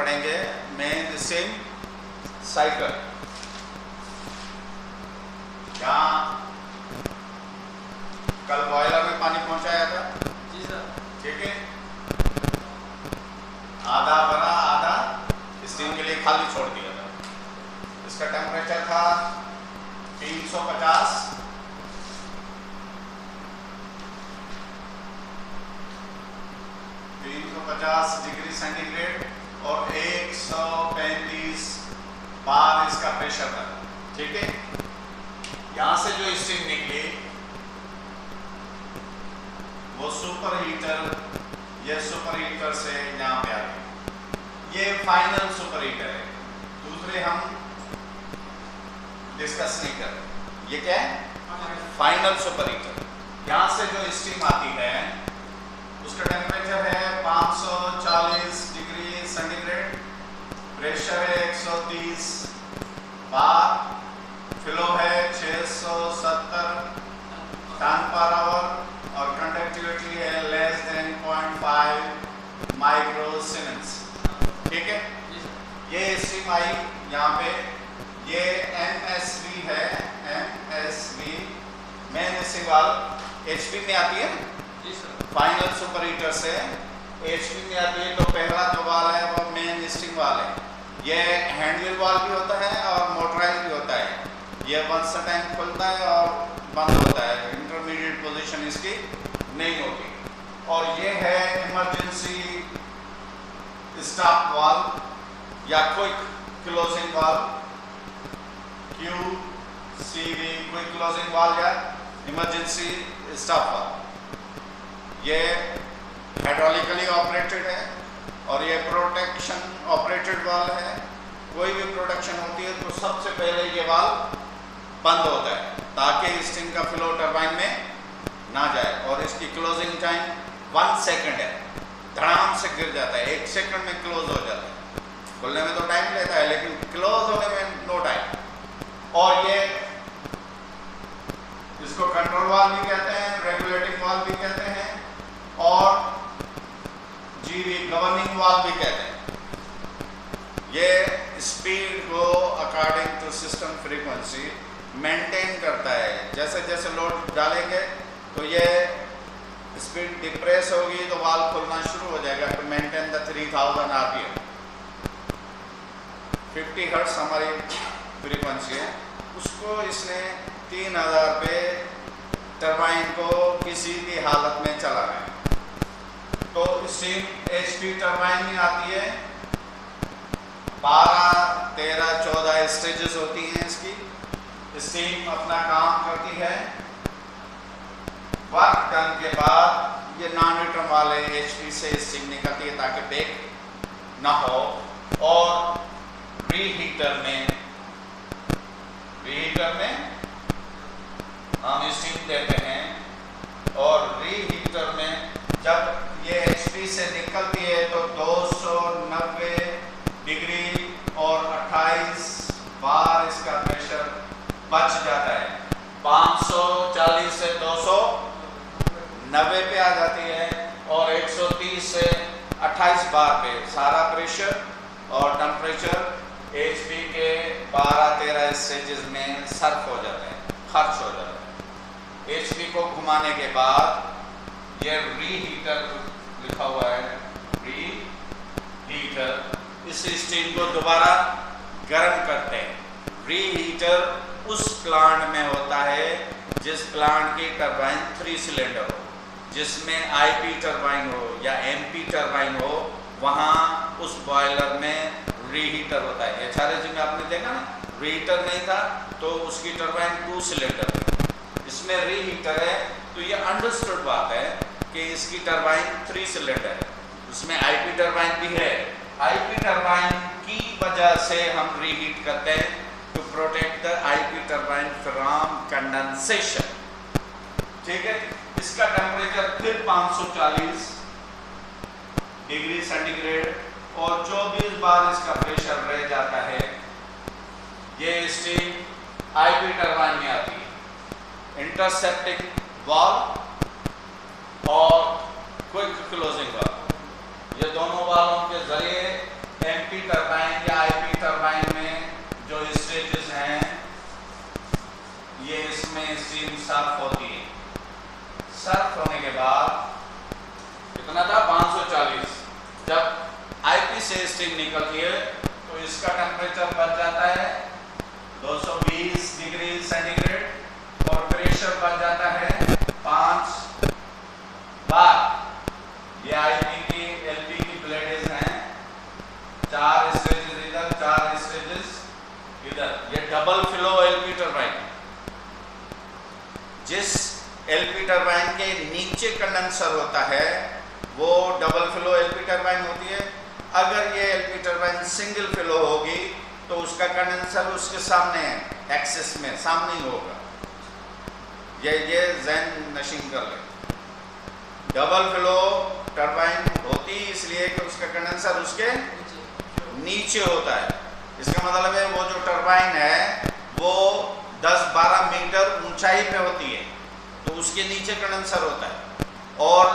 पढ़ेंगे main steam cycle. यहाँ कल बॉयलर में पानी पहुंचाया था जी सर। ठीक है, आधा भरा आधा स्टीम के लिए खाली छोड़ दिया था। इसका टेम्परेचर था 350 डिग्री सेंटीग्रेड और 135 बार इसका प्रेशर था। ठीक है, यहां से जो स्टीम निकली वो सुपर हीटर, ये सुपर हीटर से यहाँ पे आ गई। ये फाइनल सुपर हीटर है, दूसरे हम डिस्कस नहीं कर रहे। ये क्या है? Final super heater. यहाँ से जो स्टीम आती है उसका टेम्परेचर है 540 डिग्री सेंटीग्रेड, प्रेशर है 130 बार, फ्लो है 670 टन पर आवर और कंडक्टिविटी है लेस देन 0.5 माइक्रो सीमेंस। ठीक है, ये स्टीम आई यहाँ पे, ये MSV है, MSV main steam valve. HP में आती है जी सर। फाइनल सुपर हीटर से HP में आती है, तो पहला जो वाल्व है वो मेन स्टीम वाल्व है। ये हैंडल वाल्व भी होता है और मोटराइज भी होता है। ये वंस टाइम खुलता है और बंद होता है, इंटरमीडिएट पोजीशन इसकी नहीं होती। और ये है इमरजेंसी स्टॉप वाल्व या quick closing valve, QCV quick closing valve या इमरजेंसी स्टॉप वाल्व। ये हाइड्रोलिकली ऑपरेटेड है और ये प्रोटेक्शन ऑपरेटेड वाल्व है। कोई भी प्रोडक्शन होती है तो सबसे पहले ये वाल्व बंद होता है ताकि स्टीम का फ्लो टरबाइन में ना जाए। और इसकी क्लोजिंग टाइम 1 सेकंड है, धड़ाम से गिर जाता है, 1 सेकंड में क्लोज हो जाता है। खुलने में तो टाइम लेता है लेकिन क्लोज होने में नो टाइम। और ये इसको कंट्रोल वाल्व भी कहते हैं, रेगुलेटिंग वाल्व भी कहते हैं और GV गवर्निंग वाल्व भी कहते हैं। ये स्पीड को according to system frequency maintain करता है। जैसे जैसे लोड डालेंगे तो ये स्पीड डिप्रेस होगी तो वाल्व खुलना शुरू हो जाएगा to maintain the 3000 RPM। 50 hertz हमारी फ्रीक्वेंसी है, उसको इसने 3000 पे टरबाइन को किसी भी हालत में चलाना है। तो स्टीम HP टरबाइन में आती है, 12, 13, 14 स्टेजेस होती हैं इसकी। स्टीम अपना काम करती है, वर्क डन के बाद ये नॉन रिटर्न वाले HP से स्टीम निकलती है ताकि बेक ना हो। और रीहीटर में हम स्टीम देते हैं और रीहीटर में जब ये HP से निकलती है तो 290 डिग्री और 28 बार इसका प्रेशर बच जाता है। 540 से 290 पे आ जाती है और 130 से 28 बार पे सारा प्रेशर और टेम्परेचर HP के 12-13 स्टेजेस में सर्फ हो जाते हैं, खर्च हो जाता है। HP को घुमाने के बाद ये रीहीटर लिखा हुआ है, रीहीटर इस स्टीम को दोबारा गर्म करते हैं। रीहीटर उस प्लांट में होता है जिस प्लांट की टरबाइन 3 सिलेंडर हो, जिसमें IP टरबाइन हो या MP टरबाइन हो, वहाँ उस बॉयलर में रीहीटर होता है। HRSG में आपने देखा ना, रीहीटर नहीं था तो उसकी टरबाइन 2 सिलेंडर थी, इसमें रीहीटर है तो ये अंडरस्टूड बात है कि इसकी टरबाइन 3 सिलेंडर है, उसमें IP टरबाइन भी है। IP टरबाइन की वजह से हम रीहीट करते हैं to protect the IP turbine from condensation. ठीक है, इसका टेम्परेचर फिर 540 डिग्री सेंटीग्रेड और 24 बार इसका प्रेशर रह जाता है। ये स्टीम IP टरबाइन में आती है। इंटरसेप्टिंग वाल्व और क्विक क्लोजिंग वाल्व, ये दोनों वाल्वों के जरिए MP टरबाइन या आईपी टरबाइन में जो स्टेजेस हैं, ये इसमें स्टीम सर्फ होती है। सर्फ होने के बाद कितना था 540, जब आईपी से स्टीम निकलती है तो इसका टेम्परेचर बढ़ जाता है 220 डिग्री सेंटीग्रेड और प्रेशर बढ़ जाता है 5 बार। ये आईपी की एलपी की ब्लेडेज हैं, 4 स्टेजेस इधर, 4 स्टेजेस इधर। ये डबल फ्लो एलपी टरबाइन। जिस एलपी टरबाइन के नीचे कंडेंसर होता है वो डबल फ्लो एलपी टरबाइन होती है। अगर ये एलपी टरबाइन सिंगल फ्लो होगी तो उसका कंडेंसर उसके सामने है, एक्सिस में सामने ही होगा। ये ज़हन नशीन कर ले। डबल फ्लो टरबाइन होती इसलिए कि उसका कंडेंसर उसके नीचे होता है। इसका मतलब है वो जो टरबाइन है वो 10-12 मीटर ऊंचाई पे होती है, तो उसके नीचे कंडेंसर होता है। और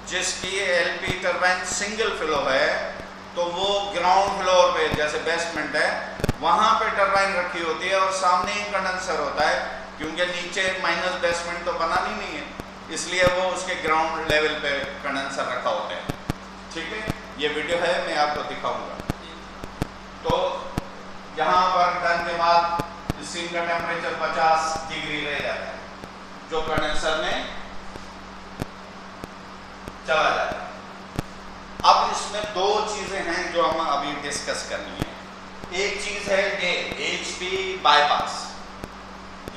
जिसकी एलपी टरबाइन सिंगल फ्लो है तो वो ग्राउंड फ्लोर पे, जैसे बेसमेंट है, वहां पे टरबाइन रखी होती है और सामने ही कंडेंसर होता है, क्योंकि नीचे माइनस बेसमेंट तो बनानी नहीं है, इसलिए वो उसके ग्राउंड लेवल पे कंडेंसर रखा होता है। ठीक है, ये वीडियो है, मैं आपको दिखाऊंगा। तो यहाँ पर डन के बाद स्टीम का टेम्परेचर 50 डिग्री रह जाता है, जो कंडेंसर में चला जाता है। अब इसमें 2 चीजें हैं जो हम अभी डिस्कस करनी है। एक चीज है ये एचपी बाईपास।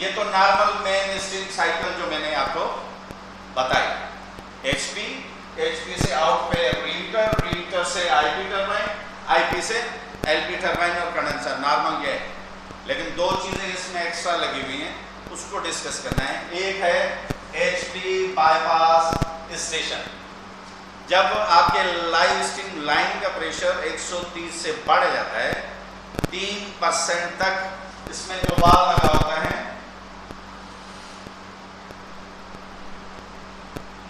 ये तो नॉर्मल मेन स्टीम साइकिल जो मैंने आपको बताई। एचपी से आउट पे रीहीटर से आईपी टरबाइन, आईपी से एलपी टरबाइन और कंडेंसर, नॉर्मल ये है। लेकिन 2 चीजें इसमें एक्स्ट्रा लगी हुई हैं, उसको डिस्कस करना है। एक है एचपी बाईपास स्टेशन। जब आपके लाइव स्टीम लाइन का प्रेशर 130 से बढ़ जाता है 3% तक, इसमें जो वाल्व लगा होता है,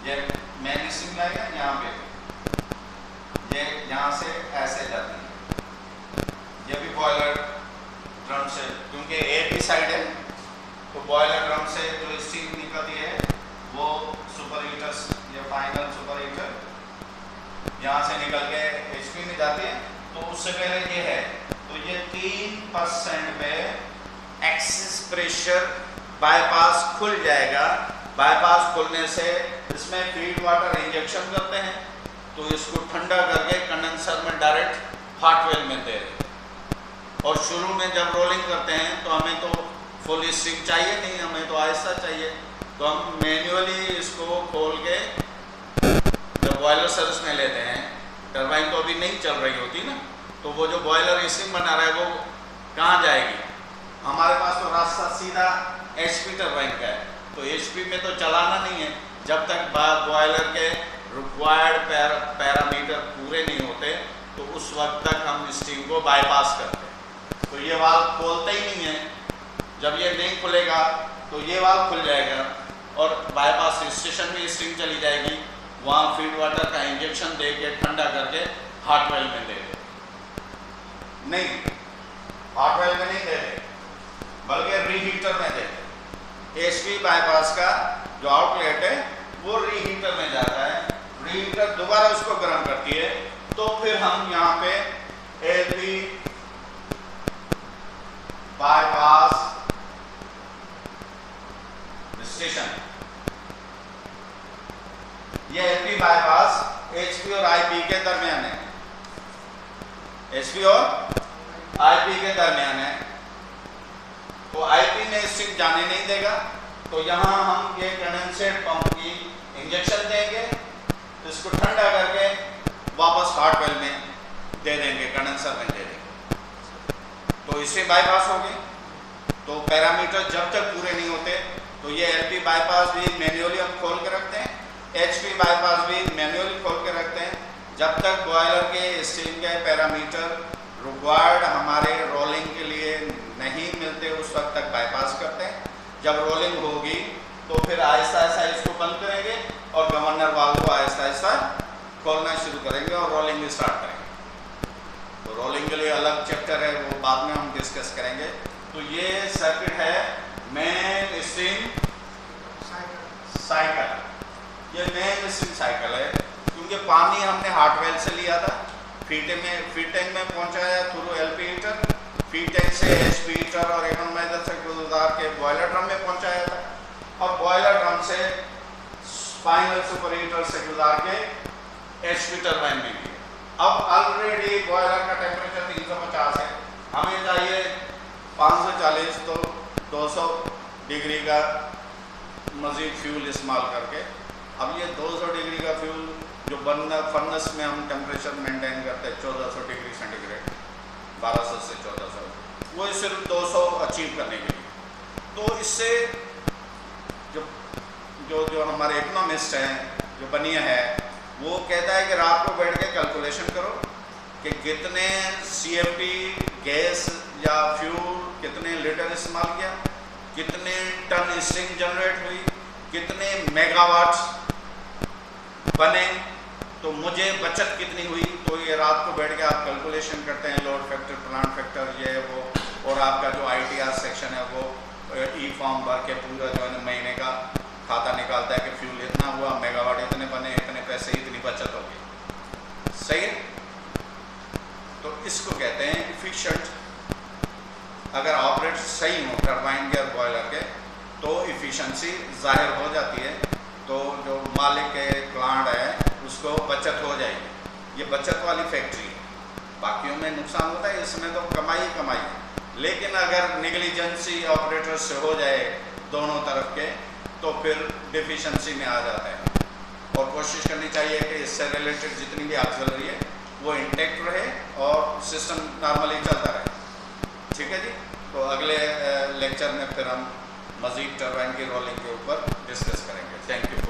ये मैन स्टीम लाइन है, यहाँ पे ये यहाँ से ऐसे जाती है। ये भी बॉयलर ड्रम से, क्योंकि एपी साइड है तो बॉयलर ड्रम से जो स्टीम निकलती है वो सुपर हीटर, ये फाइनल सुपर हीटर यहाँ से निकल के एचपी में जाती है। तो उससे पहले ये है, तो ये 3% पे एक्सिस प्रेशर बाईपास खुल जाएगा। बाईपास खुलने से इसमें फीड वाटर इंजेक्शन करते हैं, तो इसको ठंडा करके कंडेंसर में डायरेक्ट हॉट वेल में दे दें। और शुरू में जब रोलिंग करते हैं तो हमें तो फुल स्टीम चाहिए नहीं, हमें तो आहिस्ता चाहिए, तो हम मैन्युअली इसको खोल के जब बॉयलर सर्विस में लेते हैं, टरबाइन तो अभी नहीं चल रही होती ना, तो वो जो बॉयलर स्टीम बना रहा है वो कहाँ जाएगी? हमारे पास तो रास्ता सीधा एचपी टरबाइन का है, तो एचपी में तो चलाना नहीं है जब तक बॉयलर के रिक्वायर्ड पैरामीटर पूरे नहीं होते, तो उस वक्त तक हम स्टीम को बाईपास करते हैं। तो ये वाल्व खोलते ही नहीं है। जब ये नहीं खुलेगा तो ये वाल्व खुल जाएगा और बाईपास स्टेशन में स्टीम चली जाएगी, वहाँ फीड वाटर का इंजेक्शन दे के ठंडा करके हॉट वेल में दे दे। नहीं, हॉट वेल में नहीं दे दे, बल्कि रीहीटर में दे दे। एचपी बाईपास का जो आउटलेट है वो रीहीटर में जाता है, रीहीटर दोबारा उसको गर्म करती है, तो फिर हम यहाँ पे एलपी बाईपास स्टेशन, ये एलपी बाईपास एचपी और आईपी के दरमियान है, एचपी और आईपी के दरमियान है। तो आईपी में स्टीम जाने नहीं देगा, तो यहाँ हम ये कंडेंसेट पंप की इंजेक्शन देंगे, इसको ठंडा करके वापस हॉट वेल में दे देंगे, कंडेंसर में दे देंगे, तो इससे बाईपास हो गई। तो पैरामीटर जब तक पूरे नहीं होते, तो ये एलपी बाईपास भी मैन्युअली हम खोल के रखते हैं, एचपी बाईपास भी मैन्युअली खोल के रखते हैं। जब तक बॉयलर के स्टीम के पैरामीटर रिक्वायर्ड हमारे रोलिंग के लिए नहीं मिलते, उस वक्त तक बाईपास करते हैं। जब रोलिंग होगी तो फिर आहिस्ता आहिस्ता इसको बंद करेंगे और गवर्नर वाल्व को आहिस्ता आहिस्ता खोलना शुरू करेंगे और रोलिंग स्टार्ट करेंगे। तो रोलिंग के लिए अलग चैप्टर है, वो बाद में हम डिस्कस करेंगे। तो ये सर्किट है मेन स्ट्रीम साइकिल, ये मेन स्ट्रीम साइकिल है, क्योंकि पानी हमने हार्ट वेल से लिया था, फीड टैंक में पहुंचाया through LP heater, feed tank से एचपी हीटर और इकोनोमाइजर से गुजर के बॉयलर ड्रम में पहुंचाया था, और बॉयलर ड्रम से फाइनल सुपर हीटर से गुजार के एचपी टरबाइन में गया। अब ऑलरेडी बॉयलर का टेम्परेचर 350 है, हमें चाहिए 540, तो 200 डिग्री का मज़ीद फ्यूल इस्तेमाल करके, अब ये 200 डिग्री का फ्यूल जो फर्नेस में हम टेम्परेचर मेंटेन करते हैं 1400 डिग्री सेंटीग्रेड, 1200 से 1400, वो सिर्फ 200 अचीव करने के लिए। तो इससे जो हमारे इकोनॉमिस्ट हैं, जो बनिया है, वो कहता है कि रात को बैठ के कैलकुलेशन करो कि कितने CFD गैस या फ्यूल कितने लीटर इस्तेमाल किया, कितने टन स्ट्रिंग जनरेट हुई, कितने मेगावाट बने, तो मुझे बचत कितनी हुई। तो ये रात को बैठ के आप कैलकुलेशन करते हैं, लोड फैक्टर, प्लांट फैक्टर, ये वो, और आपका जो ITR सेक्शन है वो ई-फॉर्म भर के पूरा जो है महीने का खाता निकालता है कि फ्यूल इतना हुआ, मेगावाट इतने बने, इतने पैसे, इतनी बचत होगी। सही है? तो इसको कहते हैं इफिशिएंट। अगर ऑपरेट सही हो टरबाइन के और बॉयलर के, तो इफिशिएंसी जाहिर हो जाती है, तो जो मालिक के प्लांट है उसको बचत हो जाएगी। ये बचत वाली फैक्ट्री है, बाकियों में नुकसान होता है, इसमें तो कमाई ही कमाई है। लेकिन अगर निगलिजेंसी ऑपरेटर से हो जाए दोनों तरफ के, तो फिर डिफिशिएंसी में आ जाता है। और कोशिश करनी चाहिए कि इससे रिलेटेड जितनी भी ऑक्सिलरी है वो इंटेक्ट रहे और सिस्टम नॉर्मली चलता रहे। ठीक है जी। तो अगले लेक्चर में फिर हम मज़ीद टरबाइन की रोलिंग के ऊपर डिस्कस करेंगे। Thank you.